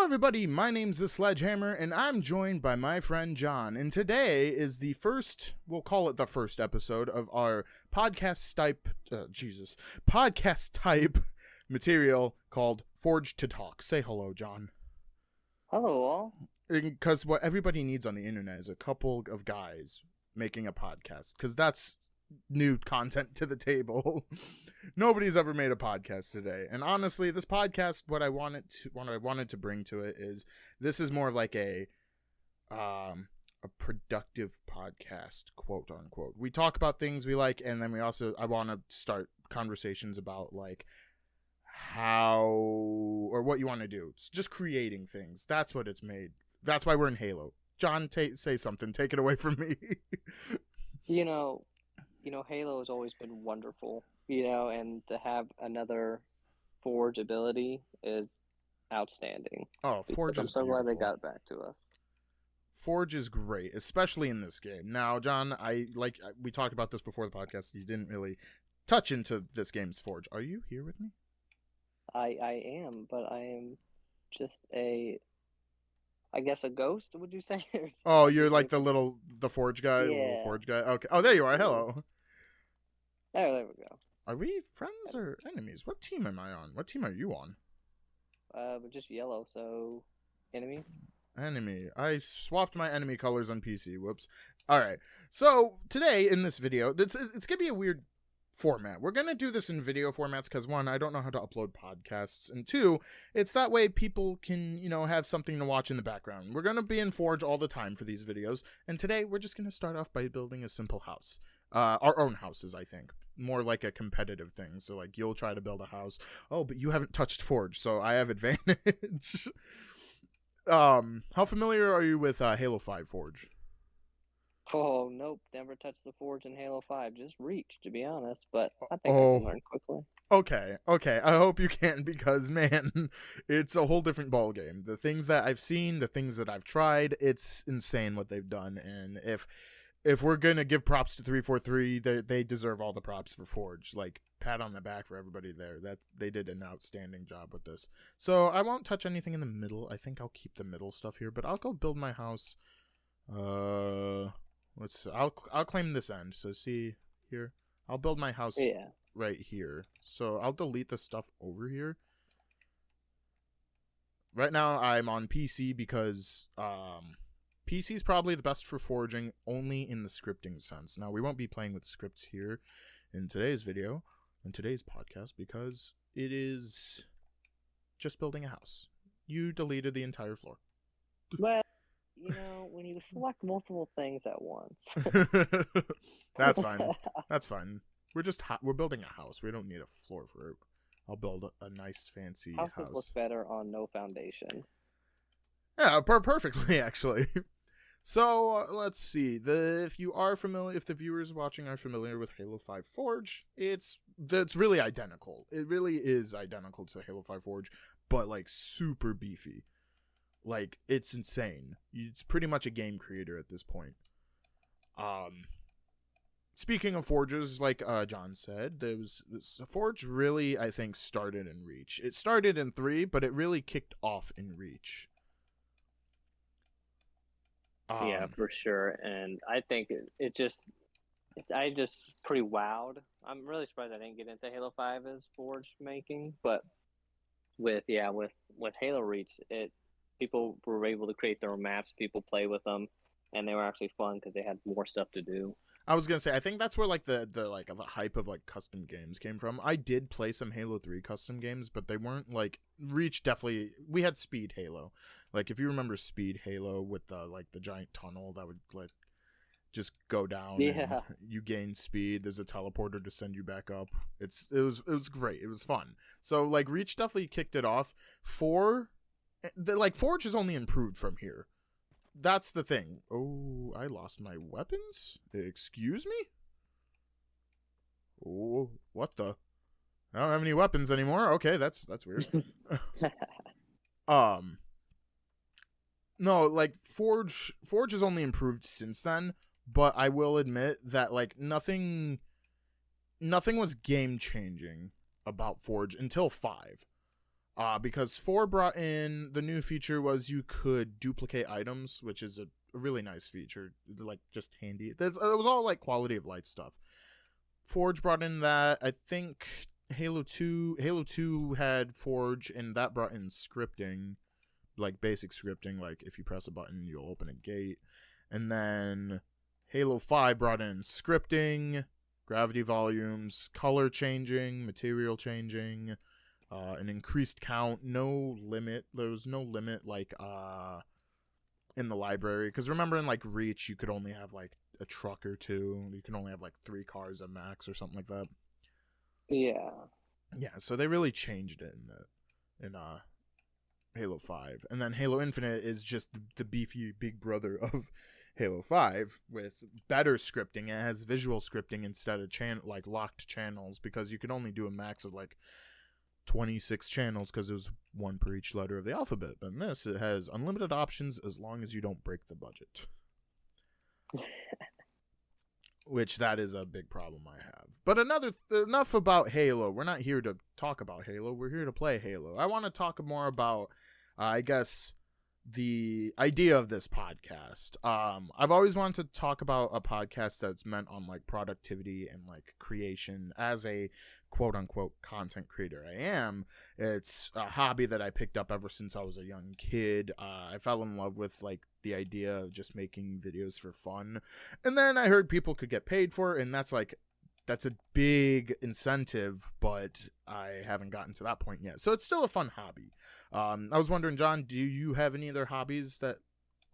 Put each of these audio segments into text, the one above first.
everybody, my name's The Sledgehammer, and I'm joined by my friend John, and today is the first, we'll call it the first episode of our podcast type material called Forge to Talk. Say hello, John. Hello, all. Because what everybody needs on the internet is a couple of guys making a podcast, because that's new content to the table. Nobody's ever made a podcast today, and honestly, this podcast, what I wanted to bring to it is this is more like a productive podcast, quote unquote. We talk about things we like, and then I want to start conversations about like how or what you want to do. It's just creating things. That's what it's made. That's why we're in Halo. John, say something. Take it away from me. You know, Halo has always been wonderful, and to have another Forge ability is outstanding. Oh, Forge I'm so glad they got it back to us. Forge is great, especially in this game. Now, John, we talked about this before the podcast. You didn't really touch into this game's Forge. Are you here with me? I am, but I am just a ghost, would you say? Oh, you're like the Forge guy? Yeah. The little Forge guy? Okay. Oh, there you are. Hello. There we go. Are we friends or enemies? What team am I on? What team are you on? We're just yellow, so enemies. Enemy. I swapped my enemy colors on PC. Whoops. All right. So today in this video, it's gonna be a weird format. We're gonna do this in video formats because one, I don't know how to upload podcasts, and two, it's that way people can have something to watch in the background. We're gonna be in Forge all the time for these videos, and today we're just gonna start off by building a simple house. Our own houses, I think. More like a competitive thing. So like you'll try to build a house. Oh, but you haven't touched Forge, so I have advantage. How familiar are you with Halo 5 Forge? Oh, nope. Never touched the Forge in Halo 5. Just Reach, to be honest. But I think I can learn quickly. Okay. I hope you can, because, man, it's a whole different ballgame. The things that I've seen, the things that I've tried, it's insane what they've done. And if we're going to give props to 343, they deserve all the props for Forge. Like, pat on the back for everybody there. They did an outstanding job with this. So I won't touch anything in the middle. I think I'll keep the middle stuff here, but I'll go build my house. I'll claim this end. So see here, I'll build my house right here. So I'll delete the stuff over here. Right now I'm on PC because PC is probably the best for forging only in the scripting sense. Now we won't be playing with scripts here in today's video, in today's podcast, because it is just building a house. You deleted the entire floor. Well, when you select multiple things at once. That's fine. That's fine. We're building a house. We don't need a floor for it. I'll build a nice fancy house. Houses look better on no foundation. Yeah, perfectly actually. So let's see. If the viewers watching are familiar with Halo 5 Forge, it's really identical. It really is identical to Halo 5 Forge, but like super beefy. Like, it's insane. It's pretty much a game creator at this point. Speaking of forges, like John said, Forge really, I think, started in Reach. It started in 3, but it really kicked off in Reach. Yeah, for sure. And I think I just pretty wowed. I'm really surprised I didn't get into Halo 5 as Forge making, but with Halo Reach, people were able to create their own maps, people play with them, and they were actually fun because they had more stuff to do. I was gonna say, I think that's where like the hype of like custom games came from. I did play some Halo 3 custom games, but they weren't like Reach. Definitely, we had Speed Halo. Like if you remember Speed Halo with the giant tunnel that would like just go down. Yeah. And you gain speed. There's a teleporter to send you back up. It was great. It was fun. So like Reach definitely kicked it off. Forge is only improved from here. That's the thing. Oh, I lost my weapons? Excuse me? Oh, what the? I don't have any weapons anymore. Okay, that's weird. No, like Forge has only improved since then, but I will admit that like nothing was game changing about Forge until 5. Because 4 brought in the new feature was you could duplicate items, which is a really nice feature, like just handy. It was all like quality of life stuff. Forge brought in that. I think Halo 2 had Forge, and that brought in scripting, like basic scripting, like if you press a button, you'll open a gate. And then Halo 5 brought in scripting, gravity volumes, color changing, material changing, an increased count, no limit. There was no limit like in the library, because remember in like Reach you could only have like a truck or two. You can only have like 3 cars at max or something like that. Yeah. Yeah, so they really changed it in Halo 5. And then Halo Infinite is just the beefy big brother of Halo 5 with better scripting. It has visual scripting instead of like locked channels, because you can only do a max of like 26 channels because there's 1 per each letter of the alphabet. But in this, it has unlimited options as long as you don't break the budget. Which that is a big problem I have. But enough about Halo. We're not here to talk about Halo. We're here to play Halo. I want to talk more about, I guess, the idea of this podcast. I've always wanted to talk about a podcast that's meant on like productivity and like creation. As a quote unquote content creator I am, it's a hobby that I picked up ever since I was a young kid. I fell in love with like the idea of just making videos for fun, and then I heard people could get paid for it, and that's a big incentive, but I haven't gotten to that point yet. So it's still a fun hobby. I was wondering, John, do you have any other hobbies that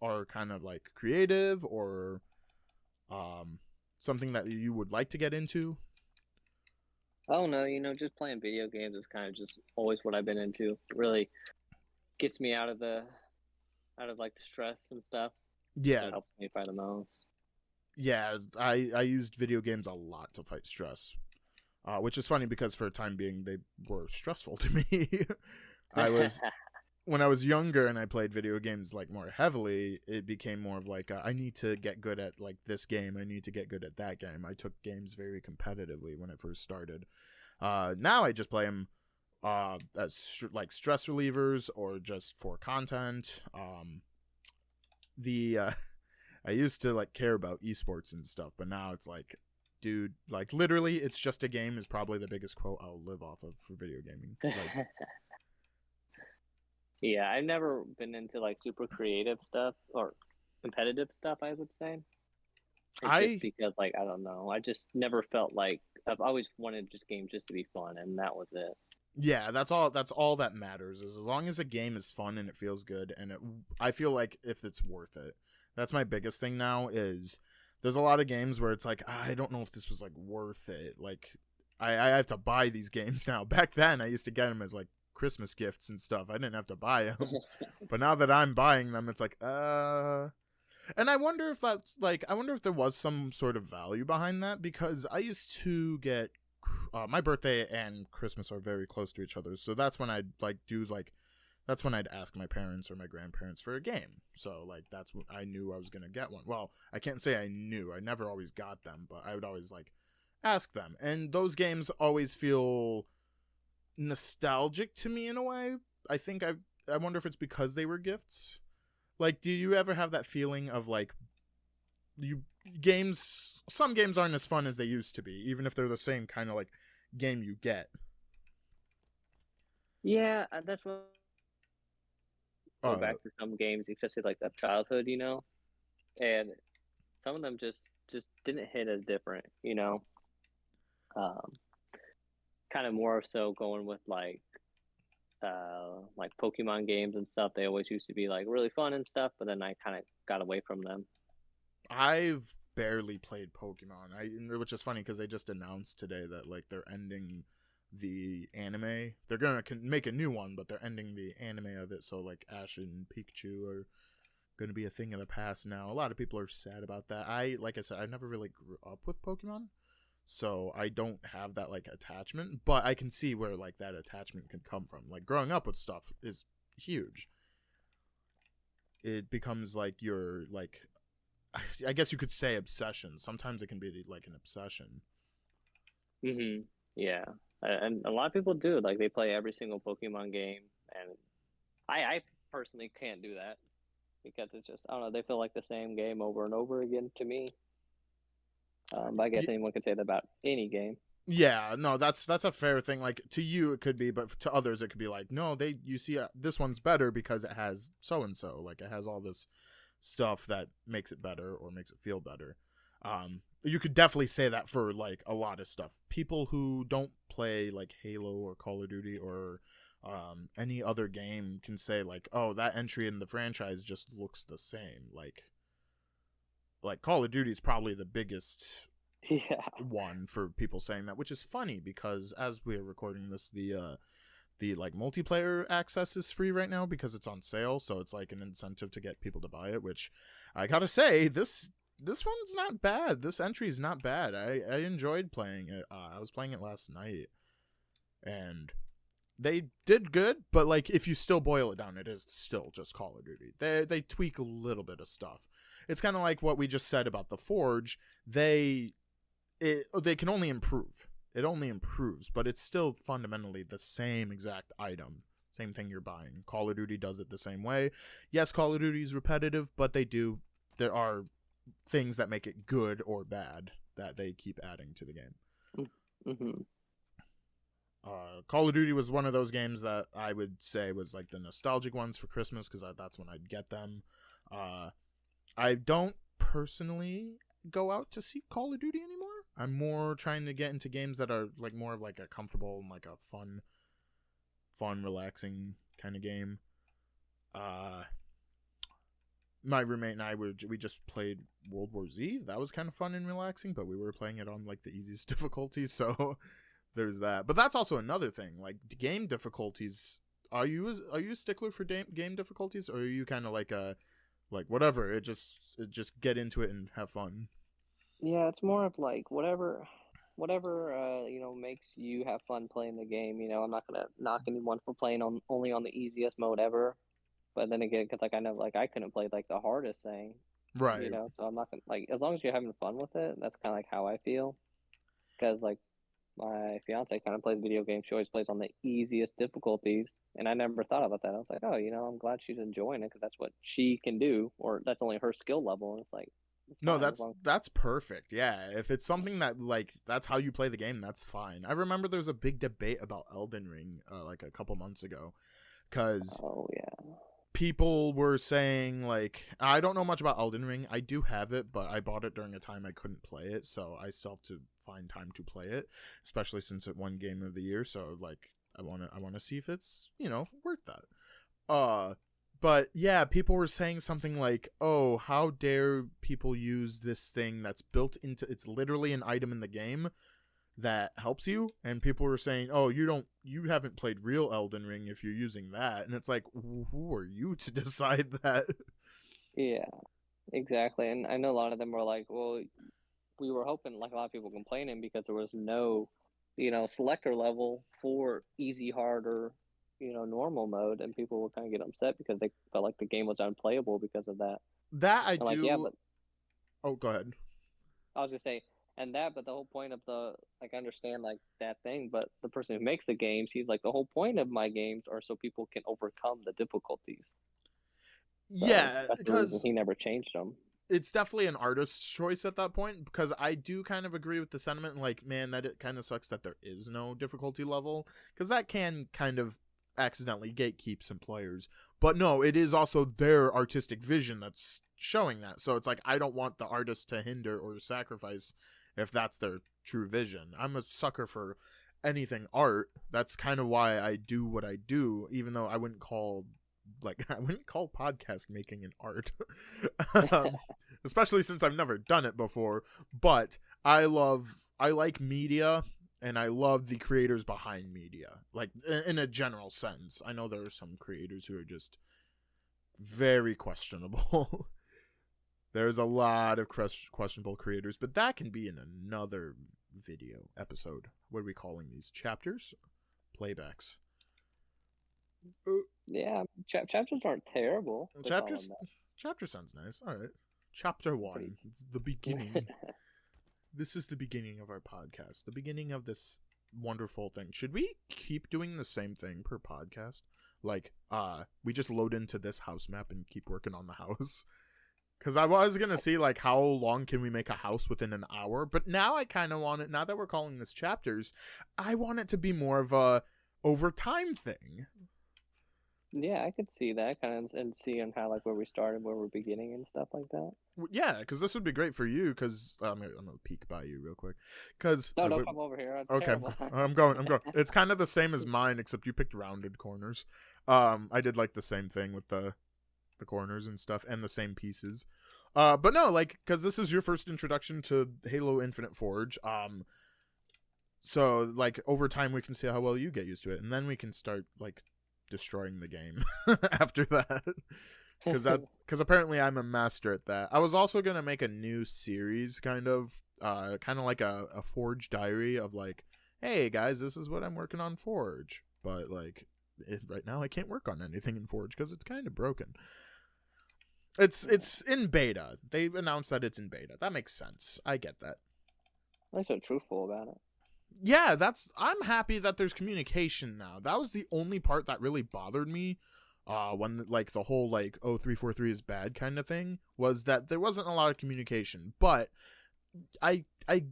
are kind of like creative or something that you would like to get into? Oh no, just playing video games is kind of just always what I've been into. It really gets me out of like the stress and stuff. Yeah. It helps me fight the most. Yeah, I used video games a lot to fight stress, which is funny because for a time being they were stressful to me. When I was younger and I played video games like more heavily, it became more of like I need to get good at like this game. I need to get good at that game. I took games very competitively when I first started. Now I just play them as like stress relievers or just for content. I used to like care about esports and stuff, but now it's like, dude, like literally it's just a game is probably the biggest quote I'll live off of for video gaming. Like, yeah, I've never been into like super creative stuff or competitive stuff, I would say. Just because like I don't know, I just never felt like I've always wanted just games just to be fun, and that was it. Yeah, that's all that matters, is as long as a game is fun and it feels good, and I feel like if it's worth it. That's my biggest thing now, is there's a lot of games where it's like, I don't know if this was like worth it. Like I have to buy these games now. Back then I used to get them as like Christmas gifts and stuff. I didn't have to buy them. But now that I'm buying them, it's like and I wonder if there was some sort of value behind that, because I used to get my birthday and Christmas are very close to each other, so that's when I'd that's when I'd ask my parents or my grandparents for a game. So like that's when I knew I was gonna get one. Well, I can't say I knew. I never always got them, but I would always like ask them, and those games always feel nostalgic to me in a way. I wonder if it's because they were gifts. Like, do you ever have that feeling of like some games aren't as fun as they used to be, even if they're the same kind of like game you get? Yeah, that's what. Go back to some games, especially like of childhood, and some of them just didn't hit as different, kind of more so going with like Pokemon games and stuff. They always used to be like really fun and stuff, but then I kind of got away from them. I've barely played Pokemon, which is funny because they just announced today that like they're ending the anime. They're gonna make a new one, but they're ending the anime of it. So like Ash and Pikachu are gonna be a thing of the past now. A lot of people are sad about that. Like I said, I never really grew up with Pokemon, so I don't have that like attachment. But I can see where like that attachment can come from. Like growing up with stuff is huge. It becomes like your like, I guess you could say obsession. Sometimes it can be like an obsession. Yeah. And a lot of people do, like they play every single Pokemon game, and I personally can't do that because it's just, I don't know, they feel like the same game over and over again to me. But I guess anyone could say that about any game. Yeah, no, that's a fair thing. Like, to you it could be, but to others it could be like, no, you see this one's better because it has so and so, like it has all this stuff that makes it better or makes it feel better. You could definitely say that for like a lot of stuff. People who don't play like Halo or Call of Duty or any other game can say like, oh, that entry in the franchise just looks the same. Like Call of Duty is probably the biggest one for people saying that, which is funny because as we're recording this, the like multiplayer access is free right now because it's on sale, so it's like an incentive to get people to buy it, which I gotta say, this one's not bad. This entry is not bad. I enjoyed playing it. I was playing it last night and they did good, but like if you still boil it down, it is still just Call of Duty. They tweak a little bit of stuff. It's kind of like what we just said about the Forge. They can only improve. It only improves, but it's still fundamentally the same exact item. Same thing you're buying. Call of Duty does it the same way. Yes, Call of Duty is repetitive, but there are things that make it good or bad that they keep adding to the game. Mm-hmm. Call of Duty was one of those games that I would say was like the nostalgic ones for Christmas because that's when I'd get them. I don't personally go out to see Call of Duty anymore. I'm more trying to get into games that are like more of like a comfortable and like a fun, relaxing kind of game. My roommate and I we just played World War Z. That was kind of fun and relaxing, but we were playing it on like the easiest difficulty, so there's that. But that's also another thing. Like game difficulties. Are you a stickler for game difficulties, or are you kind of like a whatever? It just get into it and have fun. Yeah, it's more of like whatever makes you have fun playing the game. I'm not gonna knock anyone for playing only on the easiest mode ever. But then again, because like I know like I couldn't play like the hardest thing, right? So I'm not gonna like, as long as you're having fun with it. That's kind of like how I feel. Because like my fiance kind of plays video games. She always plays on the easiest difficulties, and I never thought about that. I was like, oh, I'm glad she's enjoying it because that's what she can do, or that's only her skill level. And it's like, no, that's perfect. Yeah, if it's something that like that's how you play the game, that's fine. I remember there was a big debate about Elden Ring like a couple months ago because people were saying like, I don't know much about Elden Ring. I do have it, but I bought it during a time I couldn't play it, so I still have to find time to play it, especially since it won Game of the Year. So like I want to see if it's worth that. But yeah, people were saying something like, oh, how dare people use this thing that's built into, it's literally an item in the game that helps you. And people were saying, oh, you haven't played real Elden Ring if you're using that. And it's like, who are you to decide that? Yeah, exactly. And I know a lot of them were like, well, we were hoping, like a lot of people complaining because there was no, selector level for easy, hard, or normal mode, and people will kind of get upset because they felt like the game was unplayable because of that. That I do. Like, yeah, but oh, go ahead. I was gonna say, and that, but the whole point of the, like, I understand like that thing, but the person who makes the games, he's like, the whole point of my games are so people can overcome the difficulties. So yeah, that's the reason he never changed them. It's definitely an artist's choice at that point, because I do kind of agree with the sentiment. Like, man, that it kind of sucks that there is no difficulty level, because that can kind of accidentally gatekeep some players. But no, it is also their artistic vision that's showing that. So it's like, I don't want the artist to hinder or sacrifice if that's their true vision. I'm a sucker for anything art. That's kind of why I do what I do, even though I wouldn't call podcast making an art. Especially since I've never done it before. But I like media, and I love the creators behind media, like in a general sense. I know there are some creators who are just very questionable. There's a lot of questionable creators, but that can be in another video episode. What are we calling these? Chapters? Playbacks? Yeah, chapters aren't terrible. Chapter sounds nice. All right. Chapter 1, the beginning. This is the beginning of our podcast, the beginning of this wonderful thing. Should we keep doing the same thing per podcast? like we just load into this house map and keep working on the house. Because I was going to see, like, how long can we make a house within an hour? But now I kind of want it, now that we're calling this chapters, I want it to be more of a over time thing. Yeah, I could see that kind of, and seeing how, like, where we started, where we're beginning and stuff like that. Yeah, because this would be great for you, because I'm going to peek by you real quick. Cause, No, don't come over here. It's okay, terrible. I'm going. It's kind of the same as mine, except you picked rounded corners. I did, like, the same thing with the corners and stuff, and the same pieces. But no, like, because this is your first introduction to Halo Infinite Forge. So, like, over time we can see how well you get used to it, and then we can start, like, destroying the game after that. Because apparently I'm a master at that. I was also gonna make a new series, kind of like a Forge diary of, like, hey guys, this is what I'm working on Forge. But, like, right now I can't work on anything in Forge because it's kind of broken. It's in beta. They've announced that it's in beta. That makes sense. I get that. At least they're truthful about it. Yeah, I'm happy that there's communication now. That was the only part that really bothered me when, like, the whole, like, 343 is bad kind of thing, was that there wasn't a lot of communication. But I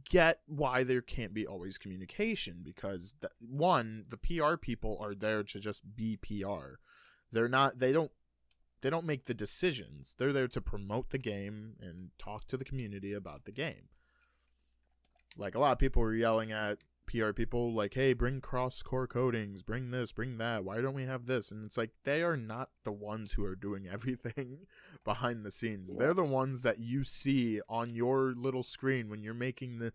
get why there can't be always communication, because one, the PR people are there to just be PR. They don't make the decisions. They're there to promote the game and talk to the community about the game. Like, a lot of people were yelling at PR people, like, hey, bring cross-core codings, bring this, bring that, why don't we have this? And it's like, they are not the ones who are doing everything behind the scenes. They're the ones that you see on your little screen when you're making the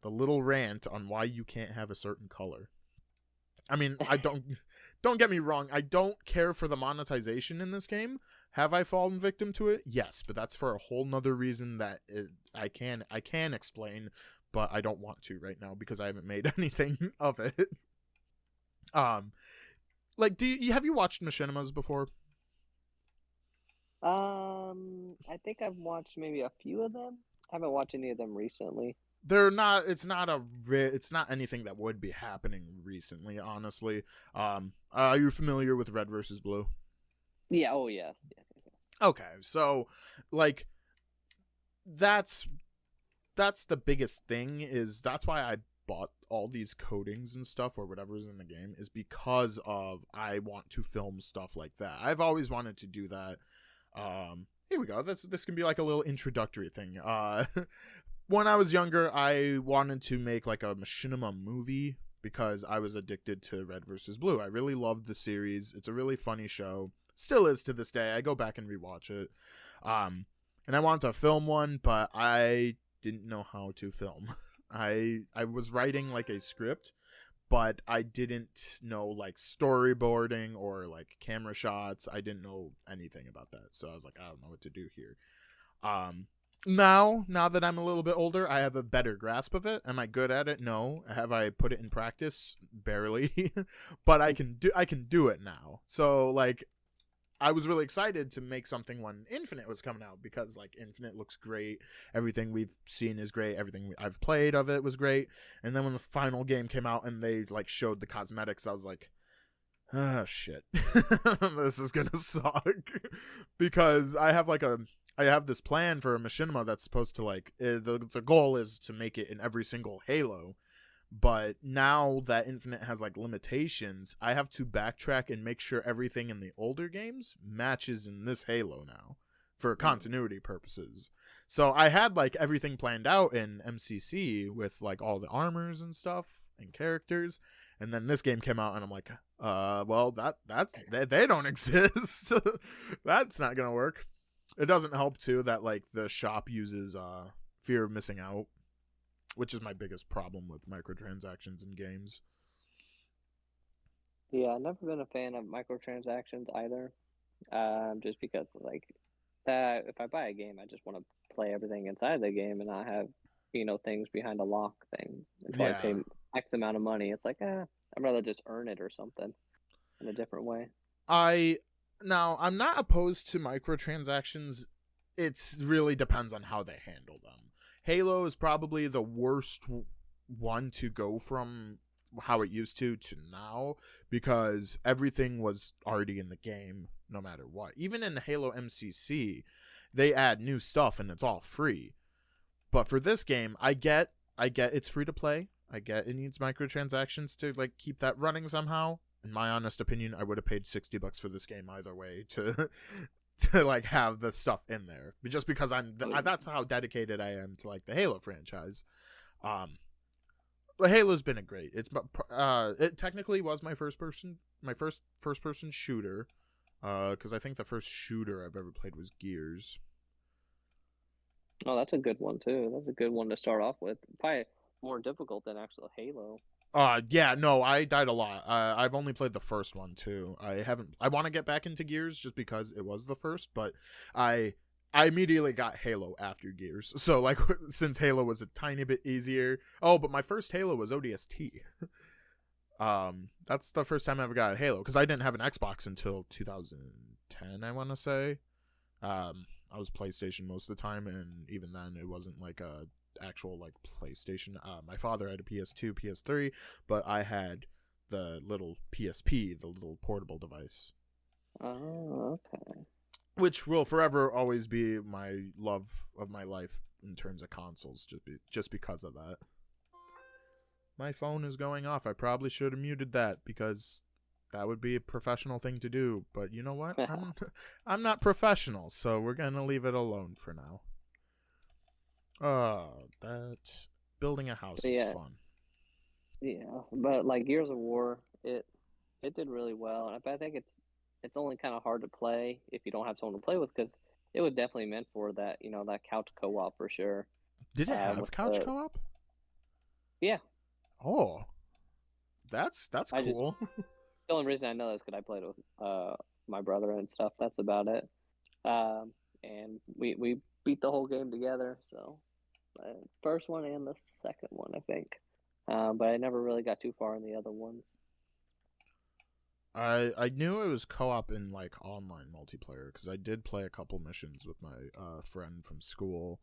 little rant on why you can't have a certain color. I mean, don't get me wrong, I don't care for the monetization in this game. Have I fallen victim to it? Yes, but that's for a whole nother reason that I can explain, but I don't want to right now because I haven't made anything of it. Like, have you watched machinimas before? I think I've watched maybe a few of them. I haven't watched any of them recently. It's not anything that would be happening recently, honestly. Are you familiar with Red versus Blue? Yeah, oh yes. Okay, so, like, that's the biggest thing, is that's why I bought all these codings and stuff, or whatever's in the game, is because of I want to film stuff like that. I've always wanted to do that. Here we go. This can be like a little introductory thing. When I was younger, I wanted to make, like, a machinima movie because I was addicted to Red vs. Blue. I really loved the series. It's a really funny show. Still is to this day. I go back and rewatch it. And I wanted to film one, but I didn't know how to film. I was writing, like, a script, but I didn't know, like, storyboarding or, like, camera shots. I didn't know anything about that. So I was like, I don't know what to do here. Now that I'm a little bit older, I have a better grasp of it. Am I good at it? No. Have I put it in practice? Barely. But I can do it now. So, like, I was really excited to make something when Infinite was coming out, because, like, Infinite looks great. Everything we've seen is great. Everything I've played of it was great. And then when the final game came out and they, like, showed the cosmetics, I was like, oh, shit. This is gonna suck. Because I have this plan for a machinima that's supposed to, like, the goal is to make it in every single Halo. But now that Infinite has, like, limitations, I have to backtrack and make sure everything in the older games matches in this Halo now, for continuity purposes. So I had, like, everything planned out in MCC with, like, all the armors and stuff and characters, and then this game came out and I'm like, well, they don't exist. That's not gonna work. It doesn't help too that, like, the shop uses fear of missing out, which is my biggest problem with microtransactions in games. Yeah, I've never been a fan of microtransactions either. Just because, like, if I buy a game, I just want to play everything inside the game and not have, things behind a lock thing. Until I pay X amount of money, it's like, I'd rather just earn it or something in a different way. Now, I'm not opposed to microtransactions. It really depends on how they handle them. Halo is probably the worst one to go from how it used to now, because everything was already in the game no matter what. Even in Halo MCC, they add new stuff and it's all free. But for this game, I get it's free to play. I get it needs microtransactions to like keep that running somehow. In my honest opinion, I would have paid $60 for this game either way to to like have the stuff in there, just because that's how dedicated I am to like the Halo franchise. But Halo's been a great. It technically was my first person shooter, because I think the first shooter I've ever played was Gears. Oh, that's a good one too. That's a good one to start off with. Probably more difficult than actual Halo. Yeah, no, I died a lot. I've only played the first one too. I want to get back into Gears just because it was the first, but I immediately got Halo after Gears. So like, since Halo was a tiny bit easier. Oh, but my first Halo was ODST. That's the first time I ever got a Halo, because I didn't have an Xbox until 2010, I want to say. I was PlayStation most of the time, and even then it wasn't like a actual like PlayStation. My father had a PS2, PS3, but I had the little PSP, the little portable device. Oh, okay. Which will forever always be my love of my life in terms of consoles, just because of that. My phone is going off. I probably should have muted that, because that would be a professional thing to do. But you know what? I'm not professional, so we're gonna leave it alone for now. That building a house is fun. Yeah, but like Gears of War, it did really well, and I think it's only kind of hard to play if you don't have someone to play with, because it was definitely meant for that, that couch co-op for sure. Did it have couch co-op? Yeah. Oh, that's cool. The only reason I know is because I played with my brother and stuff. That's about it. And we beat the whole game together. So first one and the second one, I think. But I never really got too far in the other ones. I knew it was co-op in like online multiplayer, because I did play a couple missions with my friend from school.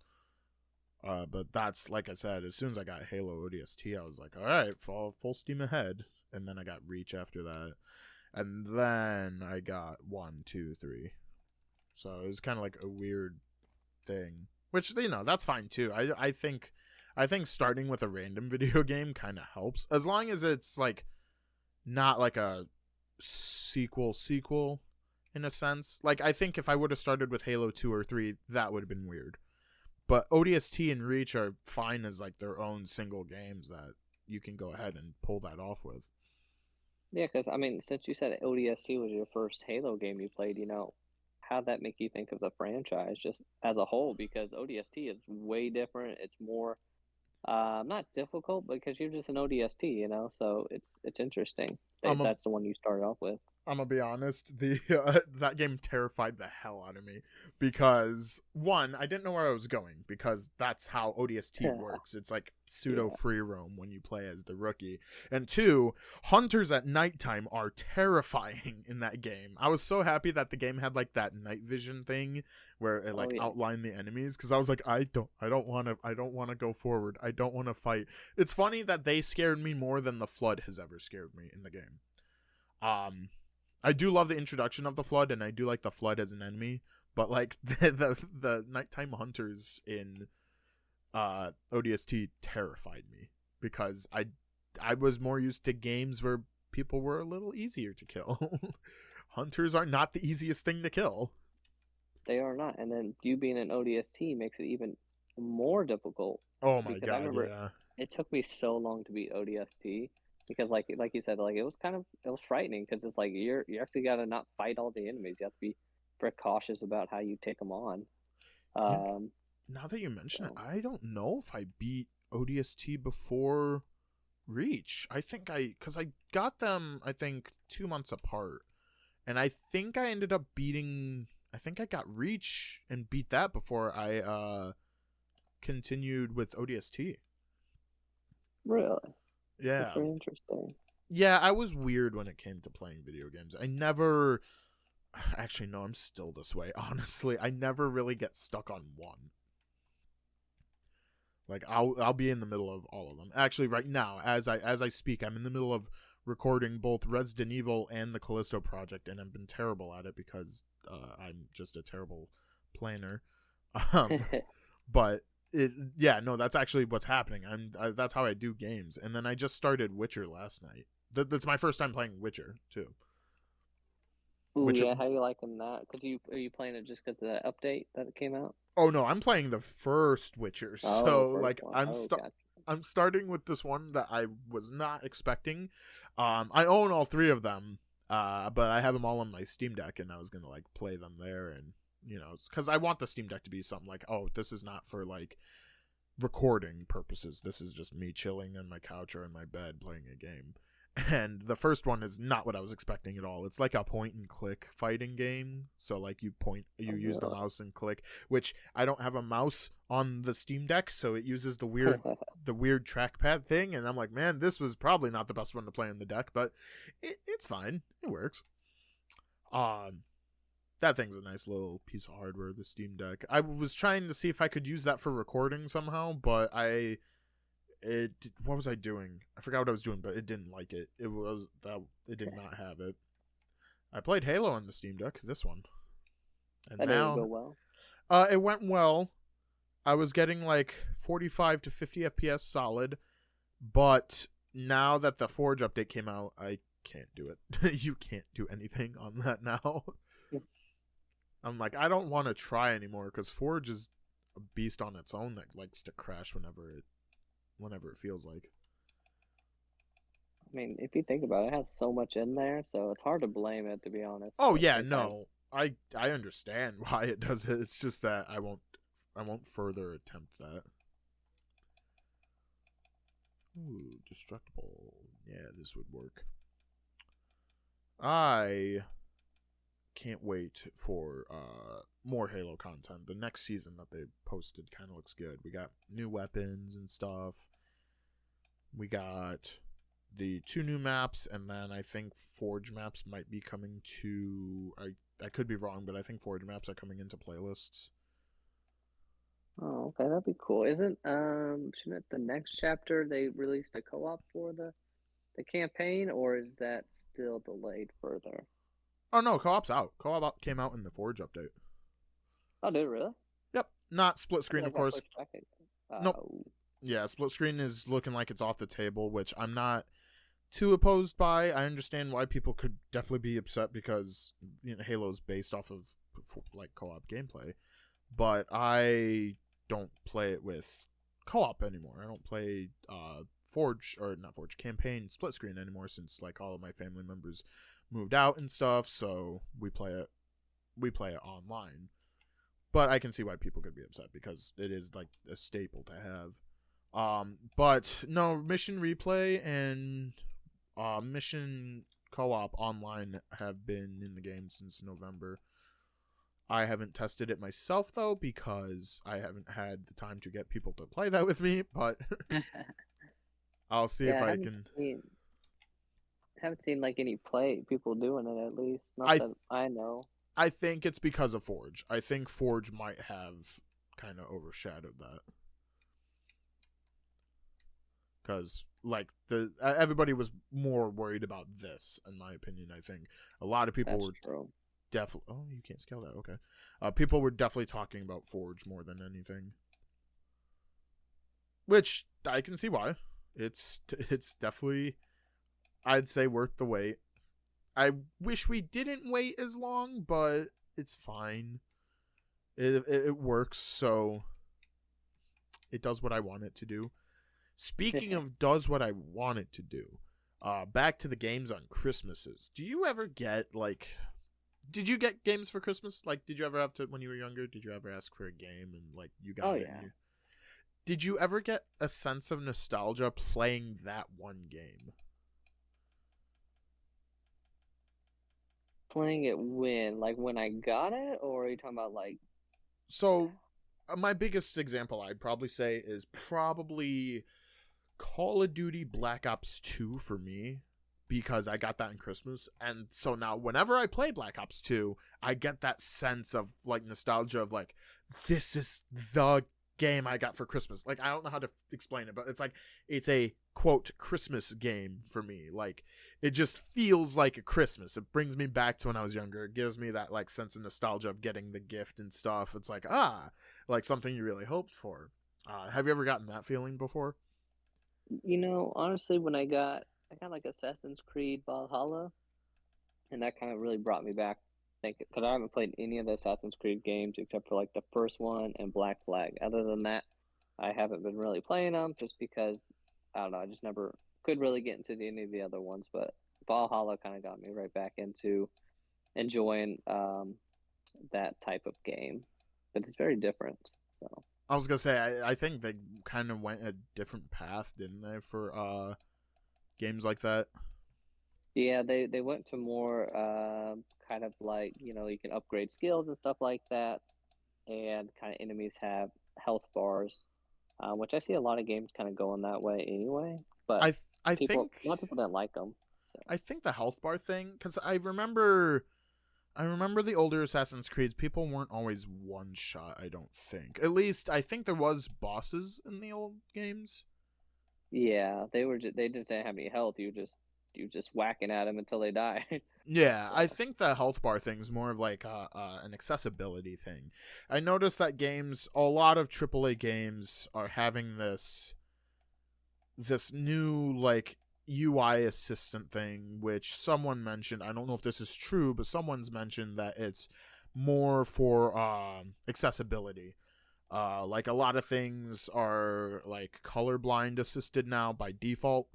But that's, like I said, as soon as I got Halo ODST, I was like, all right, full steam ahead. And then I got Reach after that, and then I got 1, 2, 3. So it was kind of like a weird thing, which that's fine too. I think starting with a random video game kind of helps, as long as it's like not like a sequel in a sense. Like, I think if I would have started with Halo 2 or 3, that would have been weird. But ODST and Reach are fine as like their own single games that you can go ahead and pull that off with. Yeah, because I mean, since you said ODST was your first Halo game you played, how'd that make you think of the franchise just as a whole? Because ODST is way different. It's more not difficult, because you're just an ODST, so it's interesting that that's the one you started off with. I'm gonna be honest, that game terrified the hell out of me, because one, I didn't know where I was going, because that's how ODST works. It's like pseudo free roam when you play as the rookie. And two, hunters at nighttime are terrifying in that game. I was so happy that the game had like that night vision thing where it like outlined the enemies, because I was like, I don't want to go forward. I don't want to fight. It's funny that they scared me more than the Flood has ever scared me in the game. I do love the introduction of the Flood, and I do like the Flood as an enemy, but like the nighttime hunters in ODST terrified me, because I was more used to games where people were a little easier to kill. Hunters are not the easiest thing to kill. They are not, and then you being an ODST makes it even more difficult. Oh my god! I remember it took me so long to beat ODST. Because like you said, like it was frightening, because it's like you actually got to not fight all the enemies. You have to be very cautious about how you take them on. Now that you mention it, I don't know if I beat ODST before Reach. I think because I got them, I think 2 months apart, and I think I ended up beating. I think I got Reach and beat that before I continued with ODST. Really? Yeah. That's very interesting. Yeah, I was weird when it came to playing video games. I never... Actually, no, I'm still this way, honestly. I never really get stuck on one. Like I'll be in the middle of all of them. Actually, right now, as I speak, I'm in the middle of recording both Resident Evil and the Callisto Project, and I've been terrible at it because I'm just a terrible planner. But that's actually what's happening. That's how I do games. And then I just started Witcher last night. That's my first time playing Witcher too. Ooh, yeah, how you liking that? Are you playing it just because of the update that came out? Oh no, I'm playing the first Witcher. So like I'm starting with this one that I was not expecting. I own all 3 of them, but I have them all on my Steam Deck, and I was gonna like play them there, and because I want the Steam Deck to be something like, oh, this is not for like recording purposes. This is just me chilling on my couch or in my bed playing a game. And the first one is not what I was expecting at all. It's like a point and click fighting game. So like you use the mouse and click, which I don't have a mouse on the Steam Deck, so it uses the weird trackpad thing. And I'm like, man, this was probably not the best one to play on the deck, but it's fine. It works. That thing's a nice little piece of hardware, the Steam Deck. I was trying to see if I could use that for recording somehow, but what was I doing? I forgot what I was doing, but it didn't like it. It did not have it. I played Halo on the Steam Deck, this one. And that now, didn't go well. It went well. I was getting like 45 to 50 FPS solid, but now that the Forge update came out, I can't do it. You can't do anything on that now. I'm like, I don't want to try anymore, because Forge is a beast on its own that likes to crash whenever it feels like. I mean, if you think about it, it has so much in there, so it's hard to blame it, to be honest. Oh yeah, no, I understand why it does it. It's just that I won't further attempt that. Ooh, destructible. Yeah, this would work. I can't wait for more Halo content. The next season that they posted kind of looks good. We got new weapons and stuff. We got the 2 new maps, and then I think Forge maps might be coming to... I could be wrong, but I think Forge maps are coming into playlists. Oh, okay, that'd be cool. Shouldn't the next chapter they released a co-op for the campaign, or is that still delayed further? Oh no, co-op's out. Co-op came out in the Forge update. Oh, did it really? Yep. Not split screen, of course. Nope. Oh. Yeah, split screen is looking like it's off the table, which I'm not too opposed by. I understand why people could definitely be upset, because Halo's based off of like co-op gameplay, but I don't play it with co-op anymore. I don't play campaign split screen anymore, since like all of my family members moved out and stuff, so we play it online. But I can see why people could be upset, because it is like a staple to have. But no, mission replay and mission co-op online have been in the game since November. I haven't tested it myself though, because I haven't had the time to get people to play that with me, but I'll see if I can. Haven't seen like any people doing it, at least. Not that I know. I think it's because of Forge. I think Forge might have kind of overshadowed that. Because like everybody was more worried about this, in my opinion. I think a lot of people were definitely. Oh, you can't scale that. Okay, people were definitely talking about Forge more than anything, which I can see why. It's definitely, I'd say, worth the wait. I wish we didn't wait as long, but it's fine. It works, so it does what I want it to do. Speaking of does what I want it to do, back to the games on Christmases. Do you ever get, like... Did you get games for Christmas? Like, did you ever have to, when you were younger, did you ever ask for a game and, like, you got it? Yeah. Did you ever get a sense of nostalgia playing that one game? Playing it when? Like, when I got it? Or are you talking about, like... So, my biggest example I'd probably say is probably Call of Duty Black Ops 2 for me, because I got that in Christmas. And so now whenever I play Black Ops 2, I get that sense of, like, nostalgia of, like, this is the game I got for Christmas. Like, I don't know how to explain it, but it's a quote Christmas game for me. Like, it just feels like a Christmas. It brings me back to when I was younger. It gives me that like sense of nostalgia of getting the gift and stuff. It's like, like something you really hoped for. Have you ever gotten that feeling before? Honestly, when I got like Assassin's Creed Valhalla, and that kind of really brought me back. Because I haven't played any of the Assassin's Creed games except for like the first one and Black Flag. Other than that, I haven't been really playing them just because I don't know. I just never could really get into any of the other ones. But Valhalla kind of got me right back into enjoying that type of game. But it's very different. So I was gonna say I think they kind of went a different path, didn't they, for games like that? yeah, they went to more kind of like you can upgrade skills and stuff like that, and kind of enemies have health bars, which I see a lot of games kind of going that way anyway. But I I people, think a lot of people don't like them. So I think the health bar thing, because I remember the older Assassin's Creeds. People weren't always one shot. I don't think. At least I think there was bosses in the old games. yeah, they just didn't have any health. You just whacking at them until they die. Yeah, I So think the health bar thing's more of like an accessibility thing. I noticed that a lot of AAA games are having this new like UI assistant thing, which someone mentioned. I don't know if this is true, but someone's mentioned that it's more for accessibility. Like a lot of things are like colorblind assisted now by default.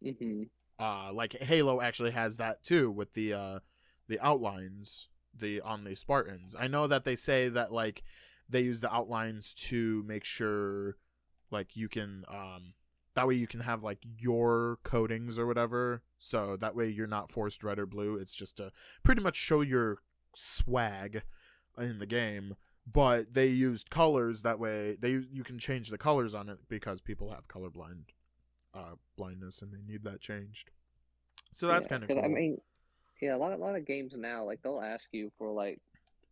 hmm Like Halo actually has that too with the outlines on the Spartans. I know that they say that like they use the outlines to make sure like you can that way you can have like your coatings or whatever. So that way you're not forced red or blue. It's just to pretty much show your swag in the game. But they used colors that way you can change the colors on it because people have colorblind blindness and they need that changed. So that's yeah, kind of because I cool. mean, yeah, a lot of games now like they'll ask you for like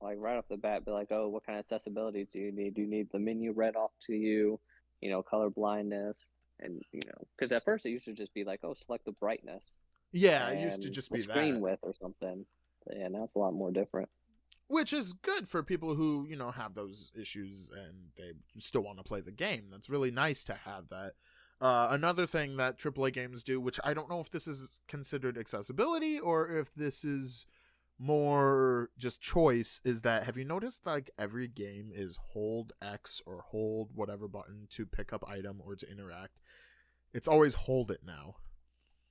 right off the bat, be like, oh, what kind of accessibility do you need? Do you need the menu read off to you? Color blindness, and because at first it used to just be like, oh, select the brightness Yeah, it used to and just the be screen that, width or something. But yeah, now it's a lot more different. which is good for people who have those issues and they still want to play the game. That's really nice to have that. Another thing that AAA games do, which I don't know if this is considered accessibility or if this is more just choice, is that have you noticed like every game is hold X or hold whatever button to pick up item or to interact? It's always hold it now.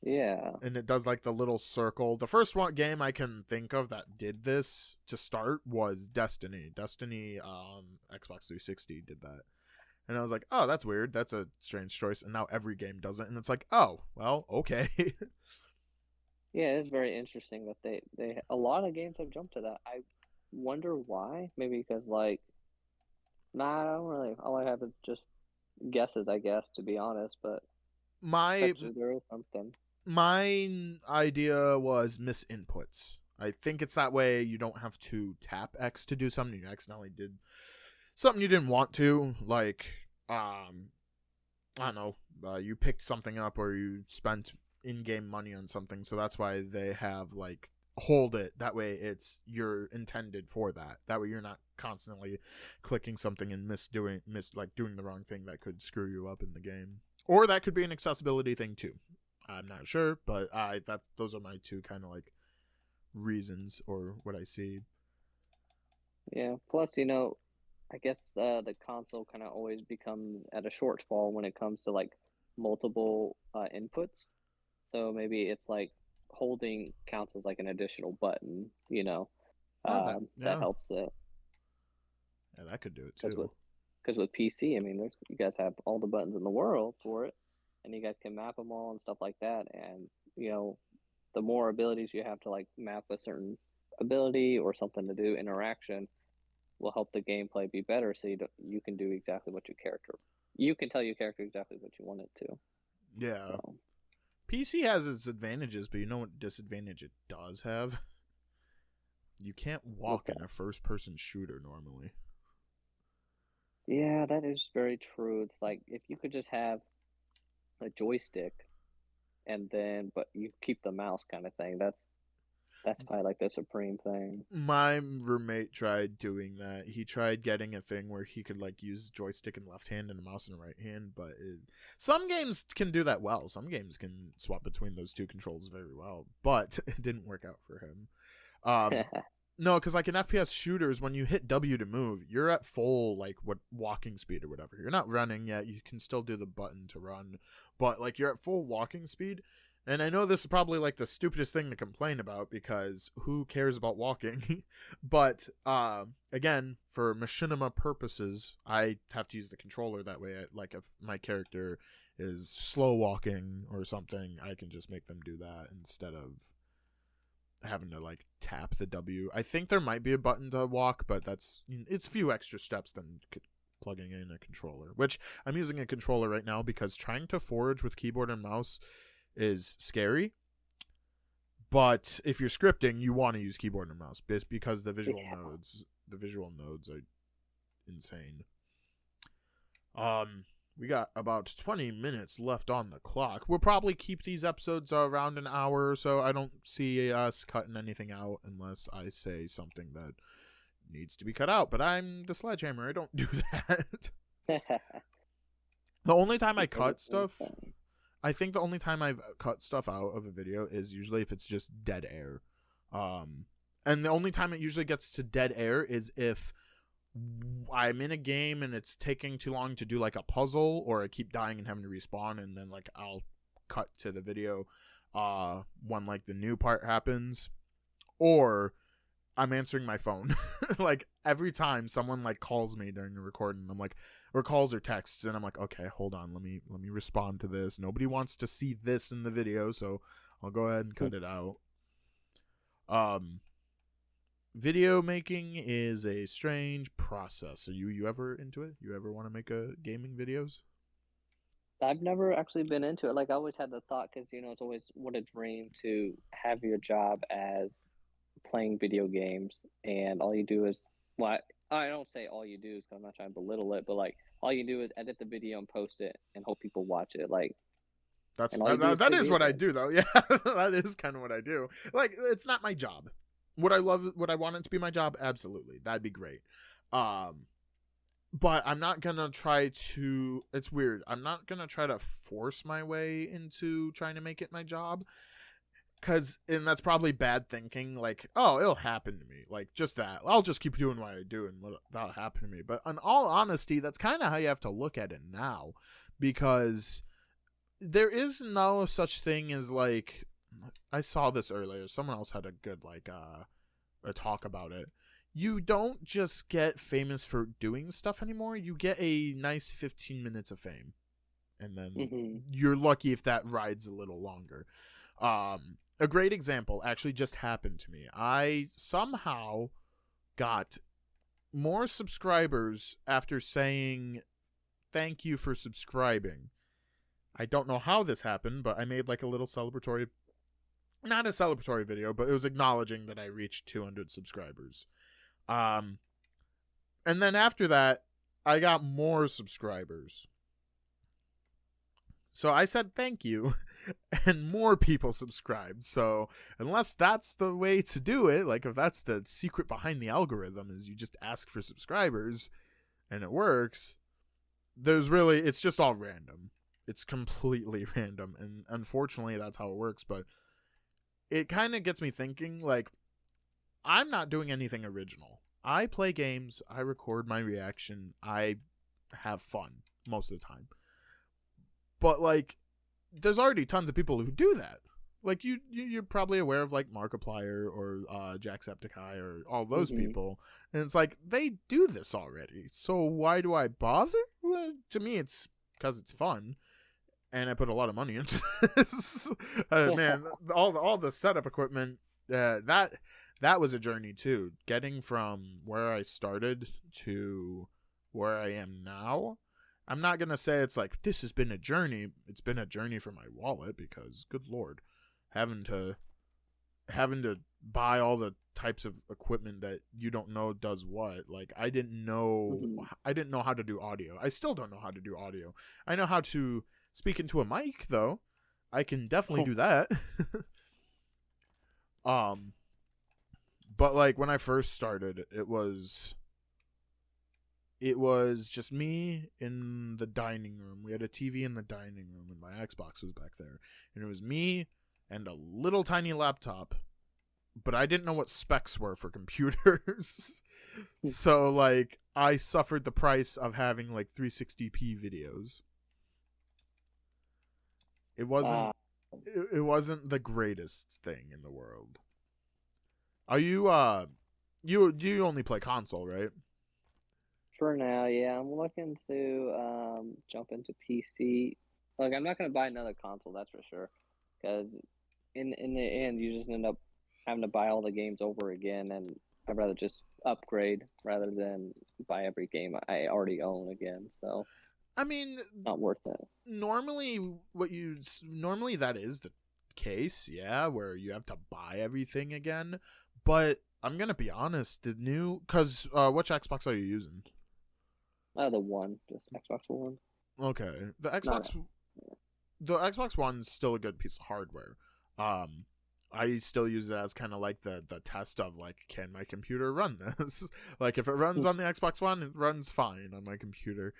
Yeah. And it does like the little circle. The first one game I can think of that did this to start was Destiny. Destiny Xbox 360 did that. And I was like, "Oh, that's weird. That's a strange choice." And now every game does it and it's like, "Oh, well, okay." Yeah, it's very interesting that they a lot of games have jumped to that. I wonder why. Maybe because like, nah, I don't really. All I have is just guesses, I guess, to be honest. But my bet you there is something. my idea was misinputs. I think it's that way you don't have to tap X to do something. You accidentally did something you didn't want to, like I don't know, you picked something up or you spent in-game money on something, so that's why they have like hold it. That way you're intended for that. That way you're not constantly clicking something and doing the wrong thing that could screw you up in the game. Or that could be an accessibility thing too. I'm not sure, but those are my two kind of like reasons or what I see. Yeah. Plus, I guess the console kind of always becomes at a shortfall when it comes to like multiple inputs. So maybe it's like holding counts as like an additional button, Oh, that helps it. yeah, that could do it Because too. with PC, I mean, you guys have all the buttons in the world for it, and you guys can map them all and stuff like that. And the more abilities you have to like map a certain ability or something to do interaction will help the gameplay be better. So you can do exactly what your character. You can tell your character exactly what you want it to. Yeah. So PC has its advantages, but you know what disadvantage it does have? You can't what's walk that? in a first person shooter normally. Yeah, that is very true. It's like if you could just have a joystick and then but you keep the mouse kind of thing. That's probably like the supreme thing. My roommate tried doing that. He tried getting a thing where he could like use joystick in left hand and a mouse in right hand, but some games can do that well. Some games can swap between those two controls very well, but it didn't work out for him. No, because like in FPS shooters, when you hit W to move, you're at full like what walking speed or whatever. You're not running yet. You can still do the button to run, but like you're at full walking speed. And I know this is probably like the stupidest thing to complain about because who cares about walking? But again, for machinima purposes, I have to use the controller that way. Like if my character is slow walking or something, I can just make them do that instead of having to like tap the W. I think there might be a button to walk, but it's a few extra steps than plugging in a controller, which I'm using a controller right now because trying to forage with keyboard and mouse is scary. But if you're scripting, you want to use keyboard and mouse because the visual nodes are insane. We got about 20 minutes left on the clock. We'll probably keep these episodes around an hour or so. I don't see us cutting anything out unless I say something that needs to be cut out. But I'm the Sledgehammer. I don't do that. The only time I cut stuff, I think the only time I've cut stuff out of a video is usually if it's just dead air. And the only time it usually gets to dead air is if I'm in a game and it's taking too long to do like a puzzle, or I keep dying and having to respawn, and then like I'll cut to the video when like the new part happens, or I'm answering my phone. Like every time someone like calls me during the recording, I'm like, or calls or texts, and I'm like, okay, hold on, let me respond to this. Nobody wants to see this in the video, so I'll go ahead and cut it out. Video making is a strange process. Are you ever into it? You ever want to make gaming videos? I've never actually been into it. Like I always had the thought because it's always what a dream to have your job as playing video games, and all you do is I don't say all you do because I'm not trying to belittle it, but like all you do is edit the video and post it and hope people watch it. Like that is what I do though. Yeah, that is kind of what I do. Like it's not my job. Would I want it to be my job? Absolutely. That'd be great. But I'm not going to try to, it's weird. I'm not going to try to force my way into trying to make it my job. And that's probably bad thinking. Like, oh, it'll happen to me. Like, just that. I'll just keep doing what I do and that'll happen to me. But in all honesty, that's kind of how you have to look at it now. Because there is no such thing as like, I saw this earlier. Someone else had a good a talk about it. You don't just get famous for doing stuff anymore. You get a nice 15 minutes of fame, and then you're lucky if that rides a little longer. A great example actually just happened to me. I somehow got more subscribers after saying thank you for subscribing. I don't know how this happened, but I made like a little celebratory, not a celebratory video, but it was acknowledging that I reached 200 subscribers. And then after that, I got more subscribers. So I said thank you, and more people subscribed. So unless that's the way to do it, like if that's the secret behind the algorithm is you just ask for subscribers and it works, it's just all random. It's completely random, and unfortunately that's how it works. But it kind of gets me thinking, like, I'm not doing anything original. I play games, I record my reaction, I have fun most of the time. But, like, there's already tons of people who do that. Like, you're probably aware of, like, Markiplier or Jacksepticeye or all those people. And it's like, they do this already. So why do I bother? Well, to me, it's because it's fun. And I put a lot of money into this. Man, all the setup equipment, that was a journey too. Getting from where I started to where I am now. I'm not going to say it's like, this has been a journey. It's been a journey for my wallet because, good Lord, having to buy all the types of equipment that you don't know does what. Like I didn't know how to do audio. I still don't know how to do audio. I know how to speak into a mic though. I can definitely do that. But like when I first started, it was just me in the dining room. We had a TV in the dining room and my Xbox was back there. And it was me and a little tiny laptop. But I didn't know what specs were for computers. So like I suffered the price of having like 360p videos. It wasn't the greatest thing in the world. Are you you only play console, right? For now, yeah, I'm looking to jump into PC. Like, I'm not gonna buy another console, that's for sure, because in the end, you just end up having to buy all the games over again, and I'd rather just upgrade rather than buy every game I already own again. So, I mean, not worth it. Normally that is the case, yeah, where you have to buy everything again. But I'm gonna be honest, which Xbox are you using? The one, just Xbox One. Okay, the Xbox One's still a good piece of hardware. I still use it as kind of like the test of like, can my computer run this? Like if it runs on the Xbox One, it runs fine on my computer.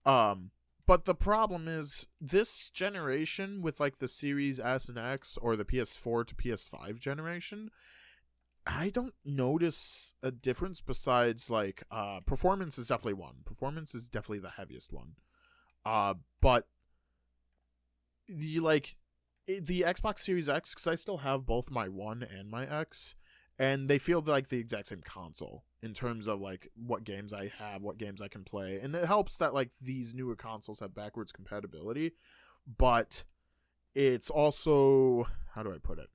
But the problem is this generation with like the Series S and X or the PS4 to PS5 generation, I don't notice a difference besides like performance is definitely one. Performance is definitely the heaviest one. But the Xbox Series X, because I still have both my One and my X, and they feel like the exact same console in terms of like what games I have, what games I can play, and it helps that like these newer consoles have backwards compatibility, but it's also, how do I put it?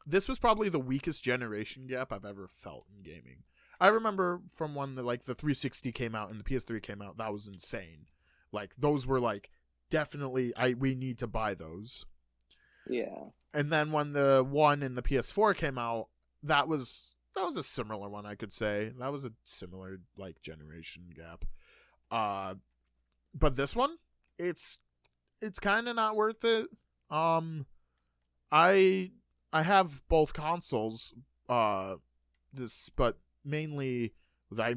This was probably the weakest generation gap I've ever felt in gaming. I remember from when the 360 came out and the PS3 came out, that was insane. Like those were like definitely we need to buy those. Yeah. And then when the One and the PS4 came out, that was a similar one, I could say. That was a similar like generation gap. But this one, it's kind of not worth it. I have both consoles. But mainly I